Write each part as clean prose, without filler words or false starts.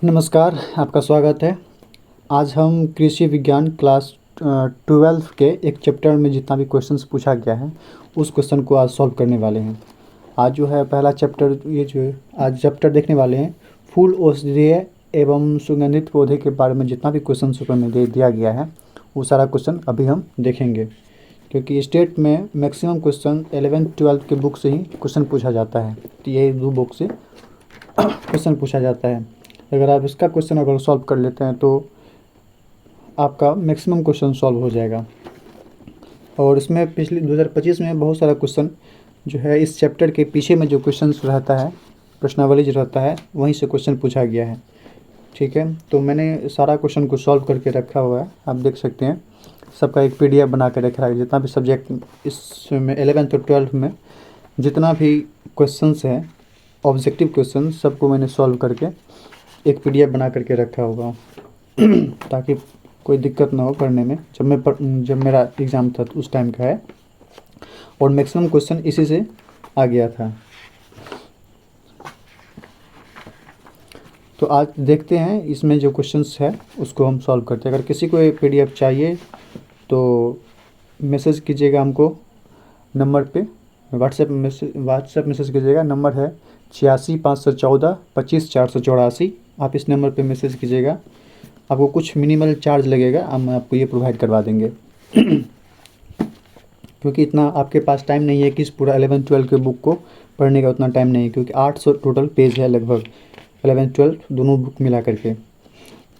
नमस्कार, आपका स्वागत है। आज हम कृषि विज्ञान क्लास 12 के एक चैप्टर में जितना भी क्वेश्चंस पूछा गया है उस क्वेश्चन को आज सॉल्व करने वाले हैं। आज जो है पहला चैप्टर, ये जो है आज चैप्टर देखने वाले हैं फूल औषधीय एवं सुगंधित पौधे के बारे में जितना भी क्वेश्चन पेपर में दे दिया गया है वो सारा क्वेश्चन अभी हम देखेंगे। क्योंकि स्टेट में मैक्सिमम क्वेश्चन 11-12 के बुक से ही क्वेश्चन पूछा जाता है, तो ये दो बुक से क्वेश्चन पूछा जाता है। अगर आप इसका क्वेश्चन अगर सॉल्व कर लेते हैं तो आपका मैक्सिमम क्वेश्चन सॉल्व हो जाएगा। और इसमें पिछले 2025 में बहुत सारा क्वेश्चन जो है इस चैप्टर के पीछे में जो क्वेश्चन रहता है, प्रश्नावली जो रहता है, वहीं से क्वेश्चन पूछा गया है। ठीक है, तो मैंने सारा क्वेश्चन को सॉल्व करके रखा हुआ है, आप देख सकते हैं। सबका एक PDF बना के रखा है। जितना भी सब्जेक्ट इसमें 11th और 12th में जितना भी क्वेश्चंस हैं, ऑब्जेक्टिव क्वेश्चन, सबको मैंने सॉल्व करके एक PDF बना करके रखा होगा ताकि कोई दिक्कत ना हो पढ़ने में। जब मेरा एग्ज़ाम था तो उस टाइम का है, और मैक्सिमम क्वेश्चन इसी से आ गया था। तो आज देखते हैं इसमें जो क्वेश्चंस है उसको हम सॉल्व करते हैं। अगर किसी को ये PDF चाहिए तो मैसेज कीजिएगा हमको नंबर पे, व्हाट्सएप मैसेज कीजिएगा। नंबर है 86 514 25 484। आप इस नंबर पे मैसेज कीजिएगा। आपको कुछ मिनिमल चार्ज लगेगा, हम आपको ये प्रोवाइड करवा देंगे क्योंकि इतना आपके पास टाइम नहीं है कि इस पूरा 11-12 के बुक को पढ़ने का उतना टाइम नहीं है, क्योंकि 800 टोटल पेज है लगभग 11-12 दोनों बुक मिला करके।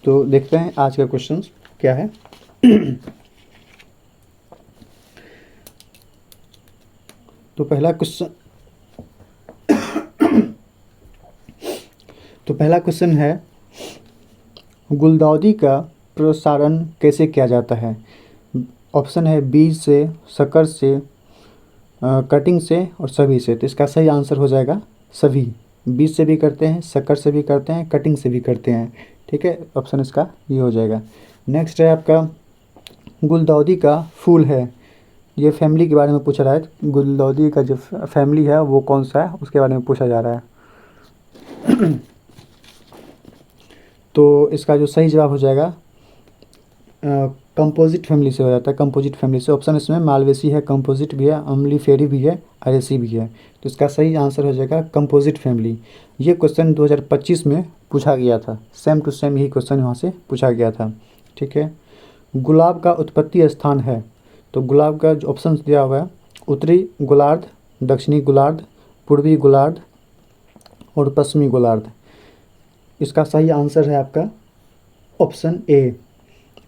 तो देखते हैं आज का क्वेश्चन क्या है। तो पहला क्वेश्चन है, गुलदाउदी का प्रसारण कैसे किया जाता है। ऑप्शन है बीज से, शक्कर से, कटिंग से और सभी से। तो इसका सही आंसर हो जाएगा सभी। बीज से भी करते हैं, शक्कर से भी करते हैं, कटिंग से भी करते हैं। ठीक है, ऑप्शन इसका ये हो जाएगा। नेक्स्ट है आपका, गुलदाउदी का फूल है, ये फैमिली के बारे में पूछा रहा है। गुलदाउदी का जो फैमिली है वो कौन सा है उसके बारे में पूछा जा रहा है। तो इसका जो सही जवाब हो जाएगा कंपोजिट फैमिली से हो जाता है। कंपोजिट फैमिली से। ऑप्शन इसमें मालवेसी है, कंपोजिट भी है, अम्लीफेरी भी है, अरेसी भी है। तो इसका सही आंसर हो जाएगा कंपोजिट फैमिली। ये क्वेश्चन 2025 में पूछा गया था, सेम टू सेम यही क्वेश्चन वहाँ से पूछा गया था। ठीक है, गुलाब का उत्पत्ति स्थान है। तो गुलाब का जो ऑप्शन दिया हुआ है, उत्तरी गोलार्ध, दक्षिणी गोलार्ध, पूर्वी गोलार्ध और पश्चिमी गोलार्ध। इसका सही आंसर है आपका ऑप्शन ए,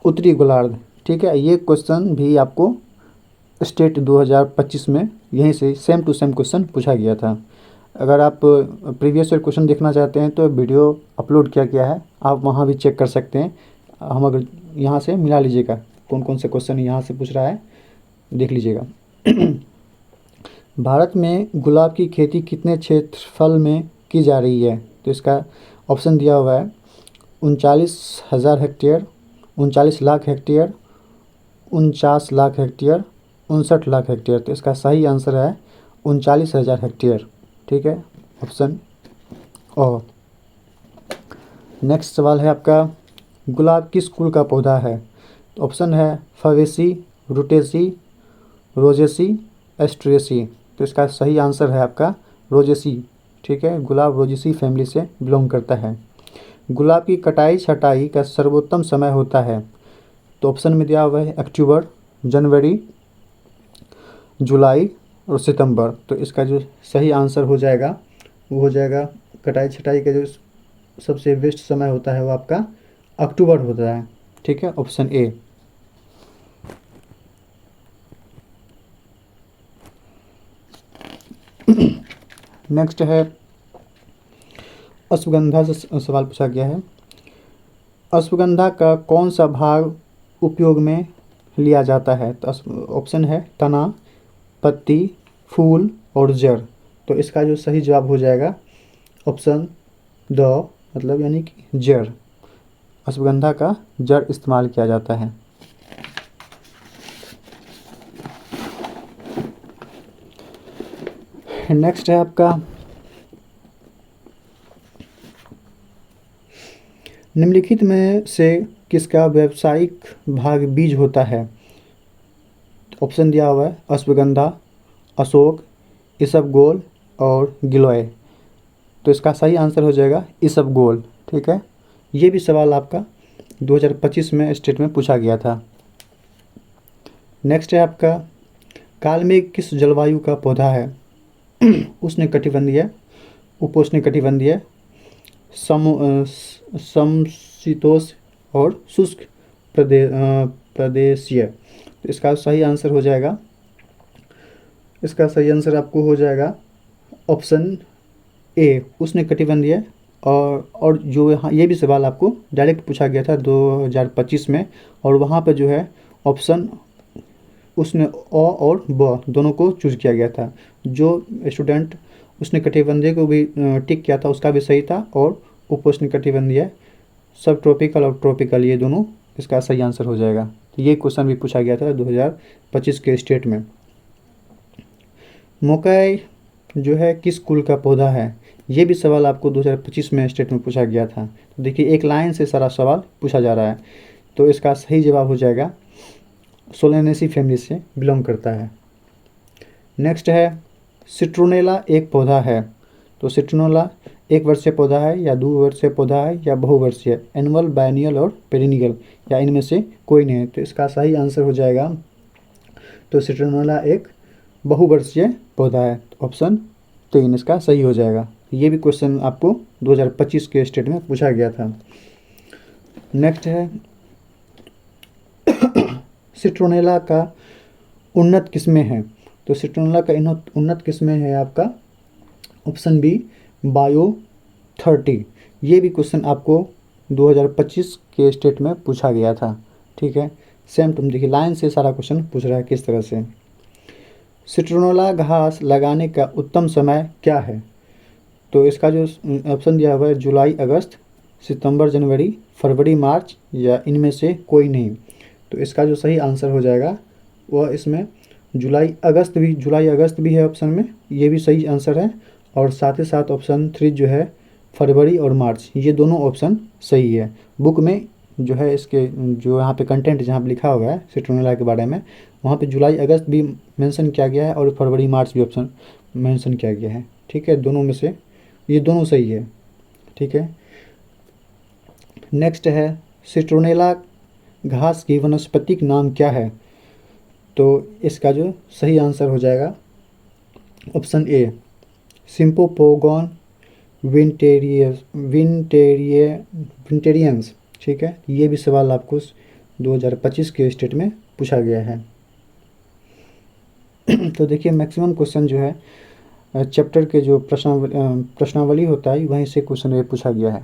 उत्तरी गोलार्ध। ठीक है, ये क्वेश्चन भी आपको स्टेट 2025 में यहीं से सेम टू सेम क्वेश्चन पूछा गया था। अगर आप प्रीवियस ईयर क्वेश्चन देखना चाहते हैं तो वीडियो अपलोड किया गया है, आप वहाँ भी चेक कर सकते हैं। हम अगर यहाँ से मिला लीजिएगा कौन कौन से क्वेश्चन यहाँ से पूछ रहा है, देख लीजिएगा। भारत में गुलाब की खेती कितने क्षेत्रफल में की जा रही है। तो इसका ऑप्शन दिया हुआ है 39,000 hectare, 39 lakh hectare, 49 lakh hectare, 59 lakh hectare. तो इसका सही आंसर है 39,000 हेक्टेयर। ठीक है, ऑप्शन ओ। नेक्स्ट सवाल है आपका, गुलाब किस कुल का पौधा है। तो ऑप्शन है फवेसी, रुटेसी, रोजेसी, एस्ट्रेसी। तो इसका सही आंसर है आपका रोजेसी। ठीक है, गुलाब रोजेसी फैमिली से बिलोंग करता है। गुलाब की कटाई छटाई का सर्वोत्तम समय होता है। तो ऑप्शन में दिया हुआ है अक्टूबर, जनवरी, जुलाई और सितंबर। तो इसका जो सही आंसर हो जाएगा वो हो जाएगा, कटाई छटाई का जो सबसे बेस्ट समय होता है वो आपका अक्टूबर होता है। ठीक है, ऑप्शन ए। नेक्स्ट है, अश्वगंधा से सवाल पूछा गया है। अश्वगंधा का कौन सा भाग उपयोग में लिया जाता है। तो ऑप्शन है तना, पत्ती, फूल और जड़। तो इसका जो सही जवाब हो जाएगा ऑप्शन द, मतलब यानी कि जड़। अश्वगंधा का जड़ इस्तेमाल किया जाता है। नेक्स्ट है आपका, निम्नलिखित में से किसका व्यावसायिक भाग बीज होता है? ऑप्शन दिया हुआ है अश्वगंधा, अशोक, इसबगोल और गिलोय। तो इसका सही आंसर हो जाएगा इसबगोल। ठीक है, ये भी सवाल आपका 2025 में स्टेट में पूछा गया था। नेक्स्ट है आपका, कालमेघ किस जलवायु का पौधा है? उष्णकटिबंधीय, उपोष्णकटिबंधीय, समशीतोष्ण और शुष्क प्रदेशीय। तो इसका सही आंसर हो जाएगा, इसका सही आंसर आपको हो जाएगा ऑप्शन ए उष्णकटिबंधीय। और जो यहाँ ये भी सवाल आपको डायरेक्ट पूछा गया था 2025 में, और वहाँ पे जो है ऑप्शन उसने अ और ब दोनों को चूज किया गया था। जो स्टूडेंट उष्णकटिबंधीय को भी टिक किया था उसका भी सही था, और उपोष्णकटिबंधीय, सब ट्रॉपिकल और ट्रॉपिकल, ये दोनों इसका सही आंसर हो जाएगा। तो ये क्वेश्चन भी पूछा गया था 2025 के स्टेट में। मकई जो है किस कुल का पौधा है? ये भी सवाल आपको 2025 में स्टेट में पूछा गया था। तो देखिए एक लाइन से सारा सवाल पूछा जा रहा है, तो इसका सही जवाब हो जाएगा सोलेनेसी फैमिली से बिलोंग करता है। नेक्स्ट है, सिट्रोनेला एक पौधा है। तो सिट्रोनेला एक वर्षीय पौधा है या 2 वर्षीय पौधा है या बहुवर्षीय, एनुअल, बायनियल और पेरिनियल, या इनमें से कोई नहीं है। तो इसका सही आंसर हो जाएगा, तो सिट्रोनेला एक बहुवर्षीय पौधा है। ऑप्शन 3 इसका सही हो जाएगा। ये भी क्वेश्चन आपको 2025 के स्टेट में पूछा गया था। नेक्स्ट है, सिट्रोनेला का उन्नत किस्में हैं। तो सिट्रोनेला का उन्नत किस्में है आपका ऑप्शन बी बायो 30। ये भी क्वेश्चन आपको 2025 के स्टेट में पूछा गया था। ठीक है, सेम टू देखिए लाइन से सारा क्वेश्चन पूछ रहा है किस तरह से। सिट्रोनेला घास लगाने का उत्तम समय क्या है? तो इसका जो ऑप्शन दिया हुआ है जुलाई अगस्त, सितंबर जनवरी, फरवरी मार्च, या इनमें से कोई नहीं। तो इसका जो सही आंसर हो जाएगा वह इसमें जुलाई अगस्त भी है ऑप्शन में, ये भी सही आंसर है। और साथ ही साथ ऑप्शन 3 जो है फरवरी और मार्च, ये दोनों ऑप्शन सही है। बुक में जो है इसके जो यहाँ पे कंटेंट जहाँ पे लिखा हुआ है सिट्रोनेला के बारे में, वहाँ पे जुलाई अगस्त भी मेंशन किया गया है और फरवरी मार्च भी ऑप्शन मेंशन किया गया है। ठीक है, दोनों में से ये दोनों सही है। ठीक है, नेक्स्ट है, सिट्रोनेला घास की वनस्पतिक नाम क्या है? तो इसका जो सही आंसर हो जाएगा ऑप्शन ए सिम्पोपोगॉन विंटेरियंस। ठीक है, ये भी सवाल आपको 2025 के स्टेट में पूछा गया है। तो देखिए मैक्सिमम क्वेश्चन जो है चैप्टर के जो प्रश्नावली होता है वहीं से क्वेश्चन ये पूछा गया है।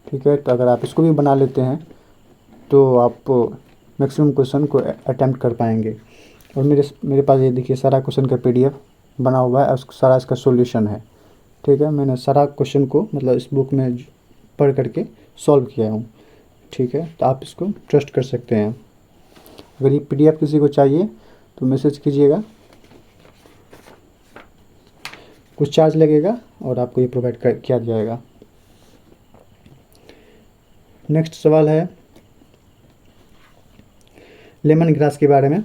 ठीक है, तो अगर आप इसको भी बना लेते हैं तो आप मैक्सिमम क्वेश्चन को अटैम्प्ट कर पाएंगे। और मेरे पास ये देखिए सारा क्वेश्चन का PDF बना हुआ है और सारा इसका सॉल्यूशन है। ठीक है, मैंने सारा क्वेश्चन को मतलब इस बुक में पढ़ करके सॉल्व किया हूँ। ठीक है, तो आप इसको ट्रस्ट कर सकते हैं। अगर ये PDF किसी को चाहिए तो मैसेज कीजिएगा, कुछ चार्ज लगेगा और आपको ये प्रोवाइड किया जाएगा। नेक्स्ट सवाल है लेमन ग्रास के बारे में।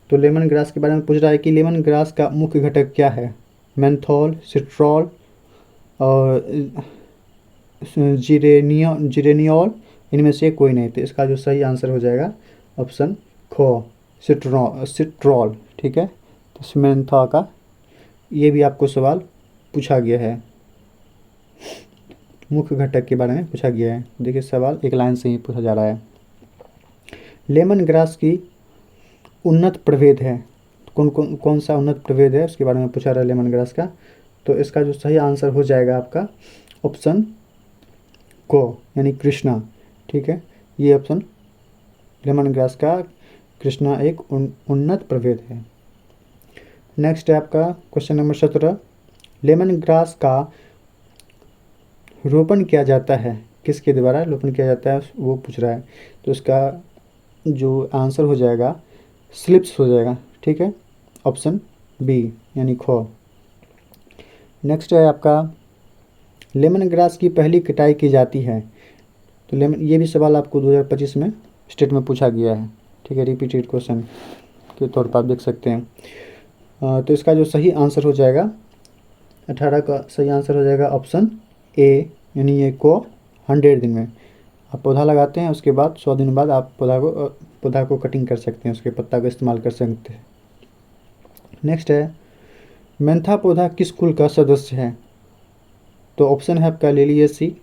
तो लेमन ग्रास के बारे में पूछ रहा है कि लेमन ग्रास का मुख्य घटक क्या है? मेंथोल, सिट्रॉल और जिरेनियोल, इनमें से कोई नहीं। तो इसका जो सही आंसर हो जाएगा ऑप्शन ख सिट्रॉल। ठीक है, तो मेंथा का ये भी आपको सवाल पूछा गया है, मुख्य घटक के बारे में पूछा गया है। देखिए सवाल एक लाइन से ही पूछा जा रहा है। लेमन ग्रास की उन्नत प्रभेद है, कौन सा उन्नत प्रभेद है उसके बारे में पूछा रहा है लेमन ग्रास का। तो इसका जो सही आंसर हो जाएगा आपका ऑप्शन को यानी कृष्णा। ठीक है, ये ऑप्शन लेमन ग्रास का कृष्णा एक उन्नत प्रभेद है। नेक्स्ट है आपका क्वेश्चन नंबर 17, लेमन ग्रास का रोपण किया जाता है, किसके द्वारा रोपण किया जाता है वो पूछ रहा है। तो इसका जो आंसर हो जाएगा स्लिप्स हो जाएगा। ठीक है, ऑप्शन बी यानी खो। नेक्स्ट है आपका लेमन ग्रास की पहली कटाई की जाती है, तो लेमन, ये भी सवाल आपको 2025 में स्टेट में पूछा गया है, ठीक है, रिपीटेड क्वेश्चन के तौर पर आप देख सकते हैं। तो इसका जो सही आंसर हो जाएगा 18 का सही आंसर हो जाएगा ऑप्शन ए, यानी ये को 100 दिन में आप पौधा लगाते हैं, उसके बाद 100 दिन बाद आप पौधा को कटिंग कर सकते हैं, उसके पत्ता का इस्तेमाल कर सकते हैं। नेक्स्ट है, मेंथा पौधा किस कुल का सदस्य है? तो ऑप्शन है आपका लिलिएसी,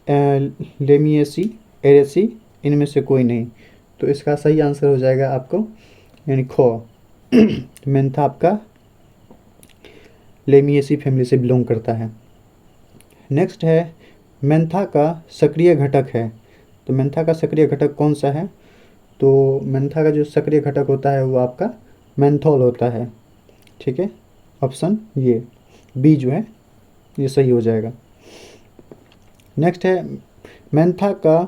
लेमिएसी, एरेसी, इनमें से कोई नहीं। तो इसका सही आंसर हो जाएगा आपको यानी खो मेंथा आपका लेमिएसी फैमिली से बिलोंग करता है। नेक्स्ट है, मेंथा का सक्रिय घटक है। तो मेंथा का सक्रिय घटक कौन सा है? तो मेंथा का जो सक्रिय घटक होता है वो आपका मेंथोल होता है, ठीक है, ऑप्शन ये बी जो है ये सही हो जाएगा। नेक्स्ट है, मेंथा का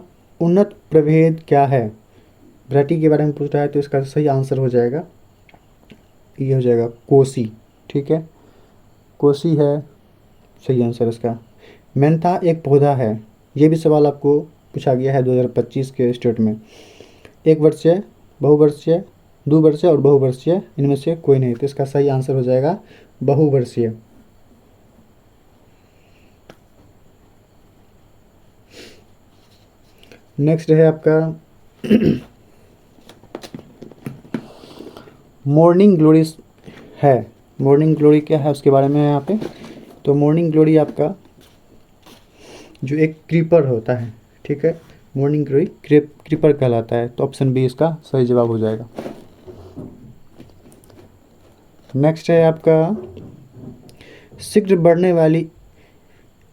उन्नत प्रभेद क्या है? वैरायटी के बारे में पूछ रहा है, तो इसका सही आंसर हो जाएगा ये हो जाएगा कोसी, ठीक है, कोसी है सही आंसर इसका। मेंथा एक पौधा है, ये भी सवाल आपको पूछा गया है 2025 के स्टेट में। एक वर्षीय, बहुवर्षीय, द्विवर्षीय और बहुवर्षीय, इनमें से कोई नहीं। तो इसका सही आंसर हो जाएगा बहुवर्षीय। नेक्स्ट है आपका मॉर्निंग ग्लोरी है। मॉर्निंग ग्लोरी क्या है उसके बारे में है यहाँ पे। तो मॉर्निंग ग्लोरी आपका जो एक क्रीपर होता है, ठीक है, मॉर्निंग ग्लोरी क्रीपर कहलाता है। तो ऑप्शन बी इसका सही जवाब हो जाएगा। नेक्स्ट है आपका शीघ्र बढ़ने वाली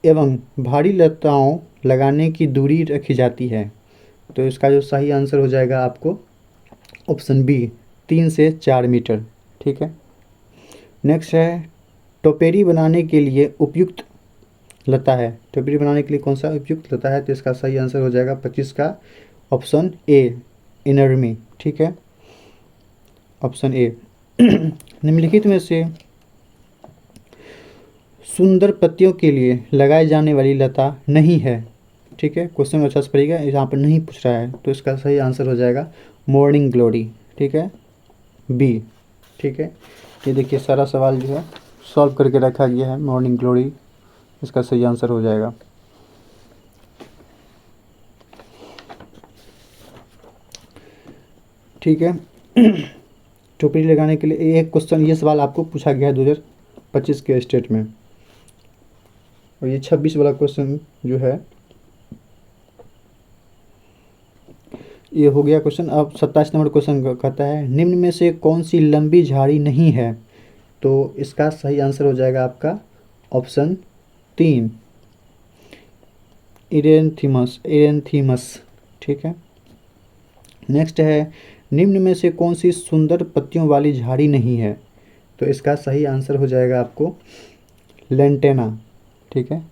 एवं भारी लताओं लगाने की दूरी रखी जाती है। तो इसका जो सही आंसर हो जाएगा आपको ऑप्शन बी 3 से 4 मीटर, ठीक है। नेक्स्ट है टोपेरी बनाने के लिए उपयुक्त लता है। टोपेरी बनाने के लिए कौन सा उपयुक्त लता है? तो इसका सही आंसर हो जाएगा 25 का ऑप्शन ए इनर्मी, ठीक है, ऑप्शन ए। निम्नलिखित में से सुंदर पत्तियों के लिए लगाई जाने वाली लता नहीं है, ठीक है, क्वेश्चन अच्छा से पढ़िएगा, यहाँ पर नहीं पूछ रहा है। तो इसका सही आंसर हो जाएगा मॉर्निंग ग्लोरी, ठीक है, बी, ठीक है। ये देखिए सारा सवाल जो है सॉल्व करके रखा गया है, मॉर्निंग ग्लोरी इसका सही आंसर हो जाएगा। ठीक है। टोपी लगाने के लिए एक क्वेश्चन, ये सवाल आपको पूछा गया है 2025 के स्टेट में, और ये 26 वाला क्वेश्चन जो है ये हो गया क्वेश्चन। अब 27 नंबर क्वेश्चन कहता है निम्न में से कौन सी लंबी झाड़ी नहीं है? तो इसका सही आंसर हो जाएगा आपका ऑप्शन 3 इरेंथीमस, ठीक है। नेक्स्ट है निम्न में से कौन सी सुंदर पत्तियों वाली झाड़ी नहीं है? तो इसका सही आंसर हो जाएगा आपको लेंटेना, ठीक है।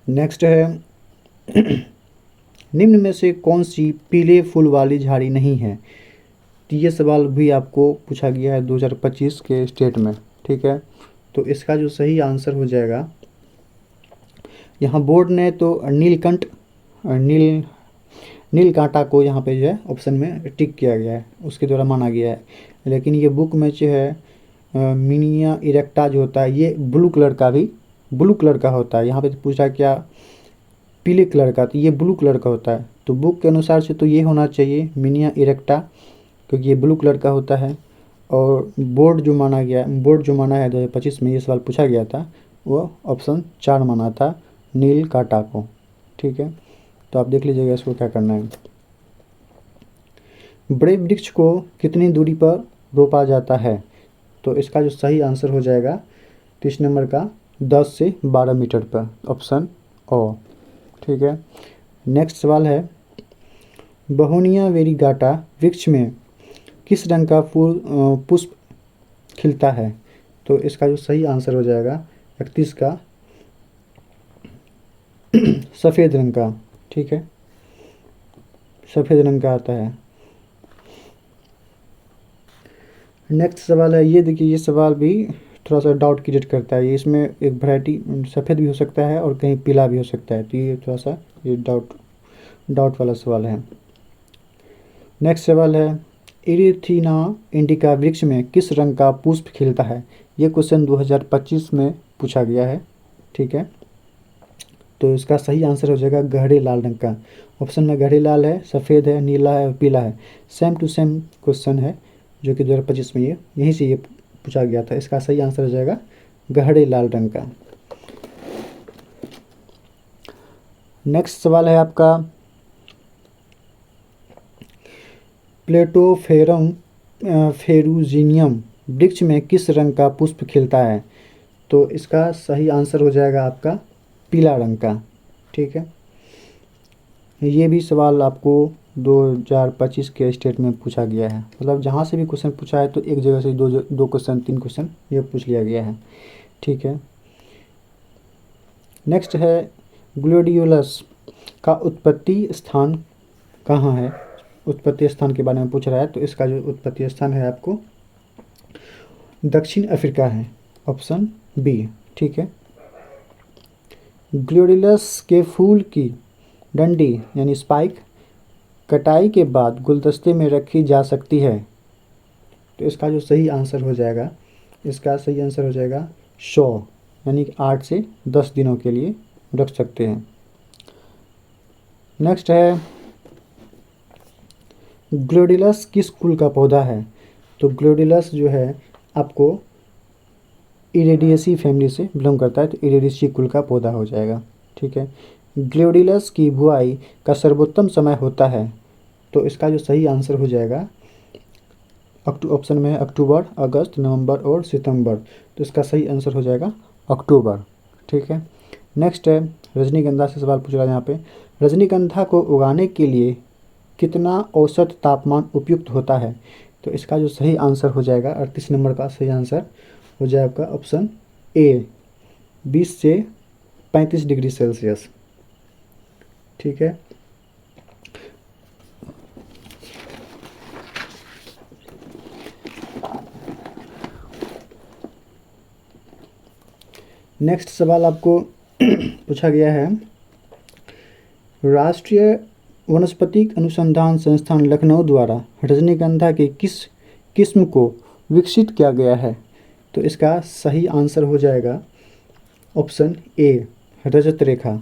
नेक्स्ट है निम्न में से कौन सी पीले फूल वाली झाड़ी नहीं है? तो ये सवाल भी आपको पूछा गया है 2025 के स्टेट में, ठीक है। तो इसका जो सही आंसर हो जाएगा, यहाँ बोर्ड ने तो नील कांटा को यहाँ पे जो है ऑप्शन में टिक किया गया है, उसके द्वारा माना गया है, लेकिन ये बुक में जो है मिनिया इरेक्टा जो होता है ये ब्लू कलर का होता है। यहाँ पे पूछा क्या पीले कलर का, तो ये ब्लू कलर का होता है। तो बुक के अनुसार से तो ये होना चाहिए मिनिया इरेक्टा, क्योंकि ये ब्लू कलर का होता है। और बोर्ड जो माना है 2025 में ये सवाल पूछा गया था, वो ऑप्शन 4 माना था नील कांटा को, ठीक है। तो आप देख लीजिएगा इसको क्या करना है। बड़े वृक्ष को कितनी दूरी पर रोपा जाता है? तो इसका जो सही आंसर हो जाएगा 30 नंबर का 10 से 12 मीटर पर, ऑप्शन ओ, ठीक है। नेक्स्ट सवाल है बहोनिया वेरीगाटा वृक्ष में किस रंग का पुष्प खिलता है? तो इसका जो सही आंसर हो जाएगा 31 का सफ़ेद रंग का, ठीक है, सफ़ेद रंग का आता है। नेक्स्ट सवाल है, ये देखिए ये सवाल भी थोड़ा सा डाउट क्रिएट करता है। ये इसमें एक वैरायटी सफ़ेद भी हो सकता है और कहीं पीला भी हो सकता है, तो ये थोड़ा सा ये डाउट डाउट वाला सवाल है। नेक्स्ट सवाल है, इरिथीना इंडिका वृक्ष में किस रंग का पुष्प खिलता है? ये क्वेश्चन 2025 में पूछा गया है। ठीक है, तो इसका सही आंसर हो जाएगा गहरे लाल रंग का। ऑप्शन में गहरे लाल है, सफ़ेद है, नीला है और पीला है। सेम टू सेम क्वेश्चन है जो कि 2025 में ये यहीं से ये पूछा गया था। इसका सही आंसर हो जाएगा गहरे लाल रंग का। नेक्स्ट सवाल है आपका, प्लेटोफेरम फेरुजीनियम वृक्ष में किस रंग का पुष्प खिलता है? तो इसका सही आंसर हो जाएगा आपका पीला रंग का। ठीक है, ये भी सवाल आपको 2025 के स्टेट में पूछा गया है। मतलब जहाँ से भी क्वेश्चन पूछा है तो एक जगह से दो क्वेश्चन, 3 क्वेश्चन ये पूछ लिया गया है। ठीक है, नेक्स्ट है, ग्लोडियोलस का उत्पत्ति स्थान कहाँ है? उत्पत्ति स्थान के बारे में पूछ रहा है, तो इसका जो उत्पत्ति स्थान है आपको दक्षिण अफ्रीका है, ऑप्शन बी। ठीक है, ग्लोडियोलस के फूल की डंडी यानी स्पाइक कटाई के बाद गुलदस्ते में रखी जा सकती है। तो इसका जो सही आंसर हो जाएगा, इसका सही आंसर हो जाएगा 100 यानी 8 से 10 दिनों के लिए रख सकते हैं। नेक्स्ट है, ग्लोडियोलस किस कुल का पौधा है? तो ग्लोडियोलस जो है आपको इरेडिएसी फैमिली से बिलोंग करता है, तो इरेडिएसी कुल का पौधा हो जाएगा। ठीक है, ग्लोडियोलस की बुआई का सर्वोत्तम समय होता है? तो इसका जो सही आंसर हो जाएगा, ऑप्शन में है अक्टूबर, अगस्त, नवंबर और सितंबर। तो इसका सही आंसर हो जाएगा अक्टूबर। ठीक है, नेक्स्ट है, रजनीगंधा से सवाल पूछ रहा है यहाँ पे, रजनीगंधा को उगाने के लिए कितना औसत तापमान उपयुक्त होता है? तो इसका जो सही आंसर हो जाएगा 38 नंबर का सही आंसर हो जाएगा ऑप्शन ए, 20 से 35 डिग्री सेल्सियस। ठीक है, नेक्स्ट सवाल आपको पूछा गया है, राष्ट्रीय वनस्पतिक अनुसंधान संस्थान लखनऊ द्वारा रजनीगंधा की किस किस्म को विकसित किया गया है? तो इसका सही आंसर हो जाएगा ऑप्शन ए, रजत रेखा।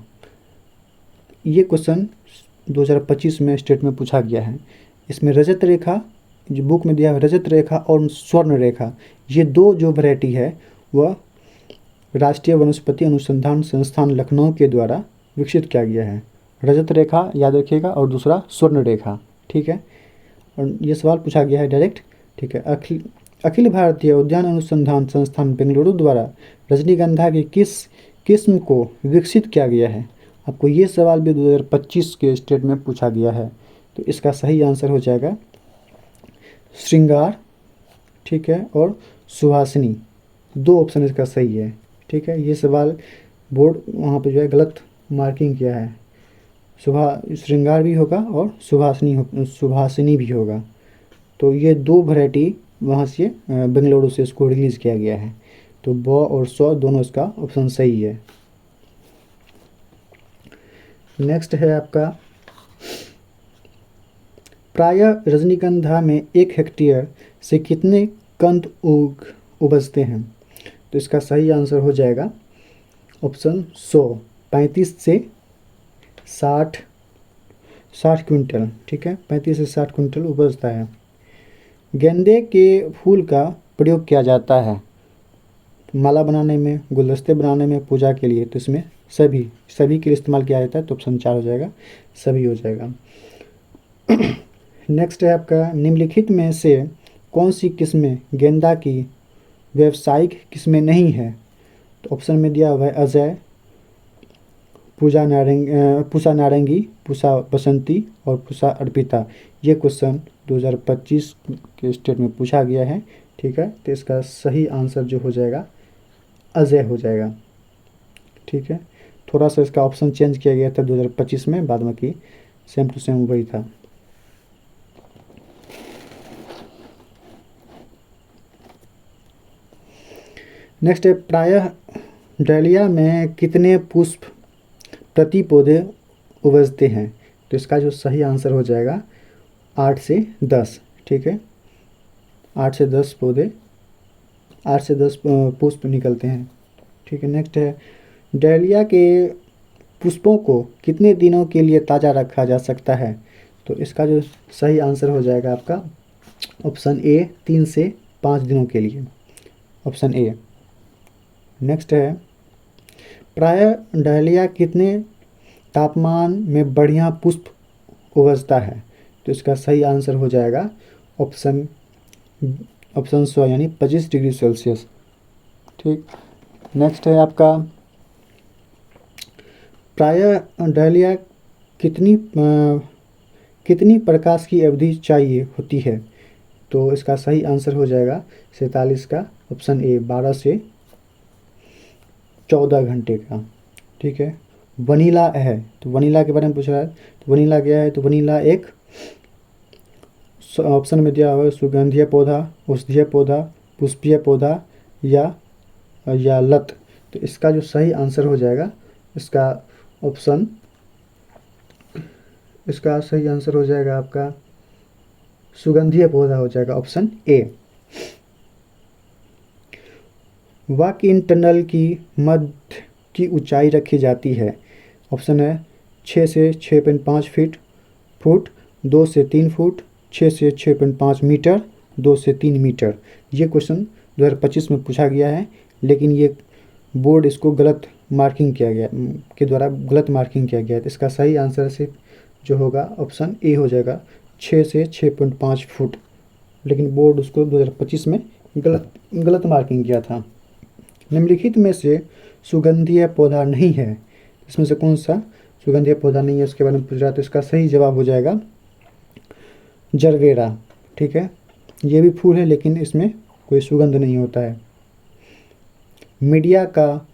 ये क्वेश्चन 2025 में स्टेट में पूछा गया है। इसमें रजत रेखा जो बुक में दिया है, रजत रेखा और स्वर्ण रेखा, ये दो जो वैरायटी है वह राष्ट्रीय वनस्पति अनुसंधान संस्थान लखनऊ के द्वारा विकसित किया गया है। रजत रेखा याद रखिएगा और दूसरा स्वर्ण रेखा। ठीक है, और ये सवाल पूछा गया है डायरेक्ट। ठीक है, अखिल भारतीय उद्यान अनुसंधान संस्थान बेंगलुरु द्वारा रजनीगंधा की किस किस्म को विकसित किया गया है? आपको ये सवाल भी 2025 के स्टेट में पूछा गया है, तो इसका सही आंसर हो जाएगा श्रृंगार। ठीक है, और सुहासिनी, दो ऑप्शन इसका सही है। ठीक है, ये सवाल बोर्ड वहाँ पे जो है गलत मार्किंग किया है, श्रृंगार भी होगा और सुभासिनी भी होगा। तो ये दो वैरायटी वहाँ से बेंगलुरु से इसको रिलीज़ किया गया है, तो ब और सौ दोनों इसका ऑप्शन सही है। नेक्स्ट है आपका, प्रायः रजनीगंधा में 1 हेक्टेयर से कितने कंद उपजते हैं? तो इसका सही आंसर हो जाएगा ऑप्शन 100, 35 से 60 क्विंटल। ठीक है, 35 से 60 क्विंटल उपजता है। गेंदे के फूल का प्रयोग किया जाता है माला बनाने में, गुलदस्ते बनाने में, पूजा के लिए, तो इसमें सभी के लिए इस्तेमाल किया जाता है, तो ऑप्शन 4 हो जाएगा, सभी हो जाएगा। नेक्स्ट है आपका, निम्नलिखित में से कौन सी किस्में गेंदा की व्यावसायिक किस्में नहीं है? तो ऑप्शन में दिया हुआ है अजय, पूजा नारंगी, पूसा बसंती और पूसा अर्पिता। ये क्वेश्चन 2025 के स्टेट में पूछा गया है। ठीक है, तो इसका सही आंसर जो हो जाएगा अजय हो जाएगा। ठीक है, थोड़ा सा इसका ऑप्शन चेंज किया गया था 2025 में, बाद में कि सेम टू सेम वही था। नेक्स्ट है, प्रायः डहलिया में कितने पुष्प प्रति पौधे उपजते हैं? तो इसका जो सही आंसर हो जाएगा 8 से 10। ठीक है, 8 से 10 पौधे, 8 से 10 पुष्प निकलते हैं। ठीक है, नेक्स्ट है, डहलिया के पुष्पों को कितने दिनों के लिए ताज़ा रखा जा सकता है? तो इसका जो सही आंसर हो जाएगा आपका ऑप्शन ए, 3 से 5 दिनों के लिए, ऑप्शन ए। नेक्स्ट है, प्रायः डहलिया कितने तापमान में बढ़िया पुष्प उपजता है? तो इसका सही आंसर हो जाएगा ऑप्शन स यानी 25 डिग्री सेल्सियस। ठीक, नेक्स्ट है आपका, प्रायः डहलिया कितनी प्रकाश की अवधि चाहिए होती है? तो इसका सही आंसर हो जाएगा 47 का, ऑप्शन ए, 12 से 14 घंटे का। ठीक है, वनीला है, तो वनीला के बारे में पूछ रहा है, तो वनीला क्या है? तो वनीला एक ऑप्शन में दिया हुआ है, सुगंधीय पौधा, औषधीय पौधा, पुष्पीय पौधा या लत। तो इसका जो सही आंसर हो जाएगा, इसका सही आंसर हो जाएगा आपका सुगंधीय पौधा हो जाएगा, option A. Walk in tunnel की मध्य की ऊंचाई रखी जाती है? ऑप्शन है 6 से 6.5 फुट, 2 से 3 फुट, 6 से 6.5 मीटर, 2 से 3 मीटर। ये क्वेश्चन 2025 में पूछा गया है, लेकिन ये बोर्ड इसको गलत मार्किंग किया गया है। तो इसका सही आंसर सिर्फ जो होगा ऑप्शन ए हो जाएगा, 6 से 6.5 फुट, लेकिन बोर्ड उसको 2025 में गलत मार्किंग किया था। निम्नलिखित में से सुगंधीय पौधा नहीं है, इसमें से कौन सा सुगंधीय पौधा नहीं है, उसके बारे में पूछ रहा है। तो इसका सही जवाब हो जाएगा जरबेरा। ठीक है, ये भी फूल है, लेकिन इसमें कोई सुगंध नहीं होता है। मीडिया का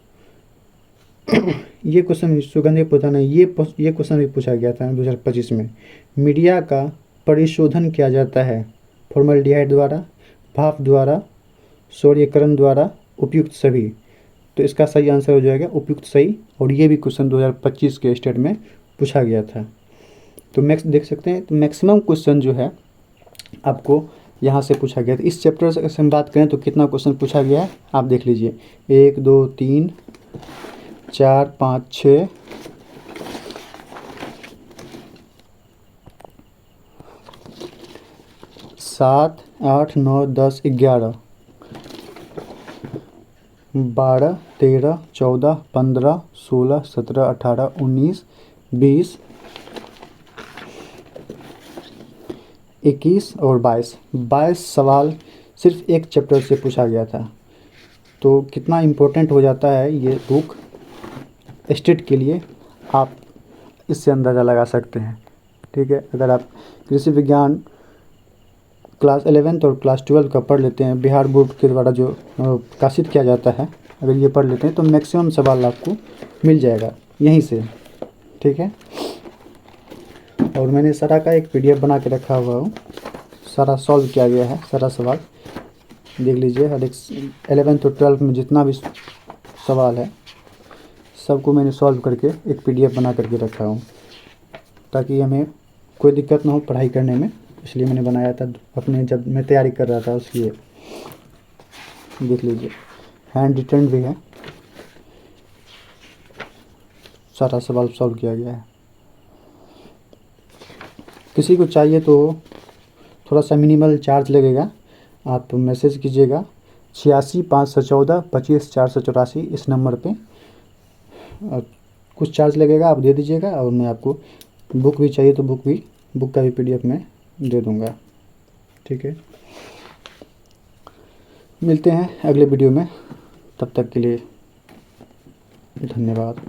ये क्वेश्चन सुगंधीय पौधा नहीं, ये क्वेश्चन भी पूछा गया था 2025 में। मीडिया का परिशोधन किया जाता है फॉर्मल्डिहाइड द्वारा, भाप द्वारा, सौर्यकरण द्वारा, उपयुक्त सभी। तो इसका सही आंसर हो जाएगा उपयुक्त सही, और ये भी क्वेश्चन 2025 के स्टेट में पूछा गया था। तो देख सकते हैं, तो मैक्सिमम क्वेश्चन जो है आपको यहाँ से पूछा गया था। इस चैप्टर से हम बात करें तो कितना क्वेश्चन पूछा गया है आप देख लीजिए, 1 2 3 4 5 6 7 8 9 10 11 12 13 14 15 16 17 18 19 20 21 और 22 सवाल सिर्फ एक चैप्टर से पूछा गया था। तो कितना इम्पोर्टेंट हो जाता है ये बुक स्टेट के लिए, आप इससे अंदाज़ा लगा सकते हैं। ठीक है, अगर आप कृषि विज्ञान क्लास 11th और क्लास 12 का पढ़ लेते हैं, बिहार बोर्ड के द्वारा जो प्रकाशित किया जाता है, अगर ये पढ़ लेते हैं तो मैक्सिमम सवाल आपको मिल जाएगा यहीं से। ठीक है, और मैंने सारा का एक PDF बना के रखा हुआ हूँ, सारा सॉल्व किया गया है, सारा सवाल देख लीजिए। हर एक 11th और 12th में जितना भी सवाल है सबको मैंने सॉल्व करके एक PDF बना करके रखा हूँ, ताकि हमें कोई दिक्कत ना हो पढ़ाई करने में, इसलिए मैंने बनाया था अपने, जब मैं तैयारी कर रहा था उसकी। देख लीजिए, हैंड रिटन भी है, सारा सवाल सॉल्व किया गया है। किसी को चाहिए तो थोड़ा सा मिनिमल चार्ज लगेगा, आप मैसेज कीजिएगा 86 514 25 484 इस नंबर पे, और कुछ चार्ज लगेगा, आप दे दीजिएगा, और मैं आपको बुक भी चाहिए तो बुक का भी PDF मैं दे दूँगा। ठीक है, मिलते हैं अगले वीडियो में, तब तक के लिए धन्यवाद।